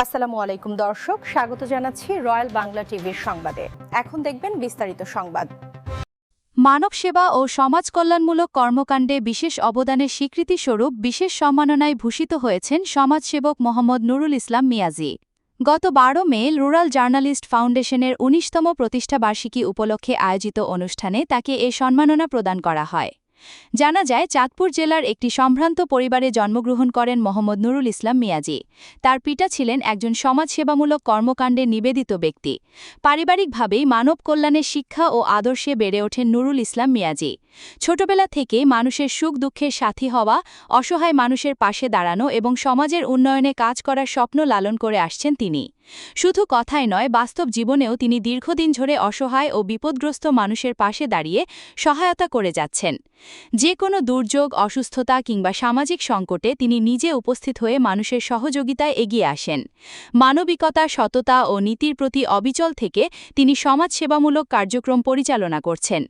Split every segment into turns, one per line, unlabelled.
আসসালামু আলাইকুম দর্শক, স্বাগত জানাচ্ছি রয়্যাল বাংলা টিভির সংবাদে। এখন দেখবেন বিস্তারিত সংবাদ।
মানব সেবা ও সমাজ কল্যাণমূলক কর্মকাণ্ডে বিশেষ অবদানের স্বীকৃতিস্বরূপ বিশেষ সম্মাননায় ভূষিত হয়েছেন সমাজসেবক মোহাম্মদ নুরুল ইসলাম মিয়াজি। গত ১২ মে রুরাল জার্নালিস্ট ফাউন্ডেশনের ১৯তম প্রতিষ্ঠাবার্ষিকী উপলক্ষে আয়োজিত অনুষ্ঠানে তাকে এ সম্মাননা প্রদান করা হয়। জানা যায়, চাঁদপুর জেলার একটি সম্ভ্রান্ত পরিবারে জন্মগ্রহণ করেন মোহাম্মদ নুরুল ইসলাম মিয়াজি। তার পিতা ছিলেন একজন সমাজসেবামূলক কর্মকাণ্ডে নিবেদিত ব্যক্তি। পারিবারিকভাবেই মানব কল্যাণের শিক্ষা ও আদর্শে বেড়ে ওঠেন নুরুল ইসলাম মিয়াজি। ছোটবেলা থেকে মানুষের সুখ দুঃখের সাথী হওয়া, অসহায় মানুষের পাশে দাঁড়ানো এবং সমাজের উন্নয়নে কাজ করার স্বপ্ন লালন করে আসছেন তিনি। শুধু কথায় নয়, বাস্তব জীবনেও তিনি দীর্ঘদিন ধরে অসহায় ও বিপদগ্রস্ত মানুষের পাশে দাঁড়িয়ে সহায়তা করে যাচ্ছেন। যে কোনো দুর্যোগ, অসুস্থতা কিংবা সামাজিক সংকটে তিনি নিজে উপস্থিত হয়ে মানুষের সহযোগিতায় এগিয়ে আসেন। মানবিকতা, সততা ও নীতির প্রতি অবিচল থেকে তিনি সমাজসেবামূলক কার্যক্রম পরিচালনা করছেন।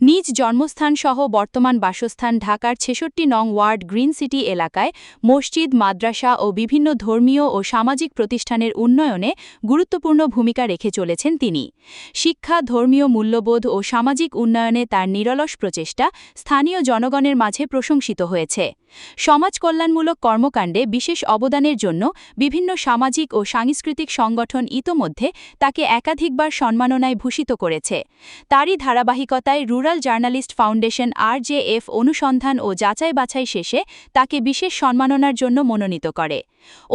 নিজ জন্মস্থান সহ বর্তমান বাসস্থান ঢাকার ৬৬ নং ওয়ার্ড গ্রিন সিটি এলাকায় মসজিদ, মাদ্রাসা ও বিভিন্ন ধর্মীয় ও সামাজিক প্রতিষ্ঠানের উন্নয়নে গুরুত্বপূর্ণ ভূমিকা রেখে চলেছেন তিনি। শিক্ষা, ধর্মীয় মূল্যবোধ ও সামাজিক উন্নয়নে তার নিরলস প্রচেষ্টা স্থানীয় জনগণের মাঝে প্রশংসিত হয়েছে। সমাজ কল্যাণমূলক কর্মকাণ্ডে বিশেষ অবদানের জন্য বিভিন্ন সামাজিক ও সাংস্কৃতিক সংগঠন ইতোমধ্যে তাকে একাধিকবার সম্মাননায় ভূষিত করেছে। তারই ধারাবাহিকতায় রুরাল জার্নালিস্ট ফাউন্ডেশন RJF অনুসন্ধান ও যাচাই বাছাই শেষে তাকে বিশেষ সম্মাননার জন্য মনোনীত করে।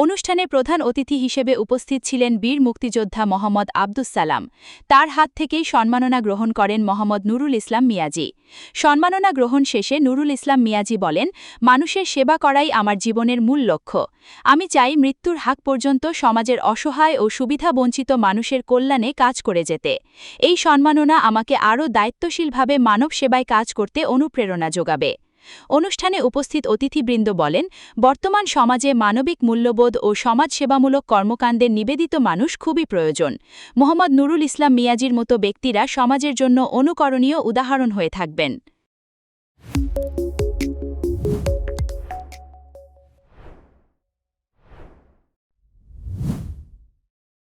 অনুষ্ঠানে প্রধান অতিথি হিসেবে উপস্থিত ছিলেন বীর মুক্তিযোদ্ধা মোহাম্মদ আব্দুস সালাম। তার হাত থেকেই সম্মাননা গ্রহণ করেন মোহাম্মদ নুরুল ইসলাম মিয়াজি। সম্মাননা গ্রহণ শেষে নুরুল ইসলাম মিয়াজি বলেন, মানুষের সেবা করাই আমার জীবনের মূল লক্ষ্য। আমি চাই মৃত্যুর হাক পর্যন্ত সমাজের অসহায় ও সুবিধাবঞ্চিত মানুষের কল্যাণে কাজ করে যেতে। এই সম্মাননা আমাকে আরও দায়িত্বশীলভাবে মানব সেবায় কাজ করতে অনুপ্রেরণা যোগাবে। অনুষ্ঠানে উপস্থিত অতিথিবৃন্দ বলেন, বর্তমান সমাজে মানবিক মূল্যবোধ ও সমাজসেবামূলক কর্মকাণ্ডের নিবেদিত মানুষ খুবই প্রয়োজন। মোহাম্মদ নুরুল ইসলাম মিয়াজির মতো ব্যক্তিরা সমাজের জন্য অনুকরণীয় উদাহরণ হয়ে থাকবেন।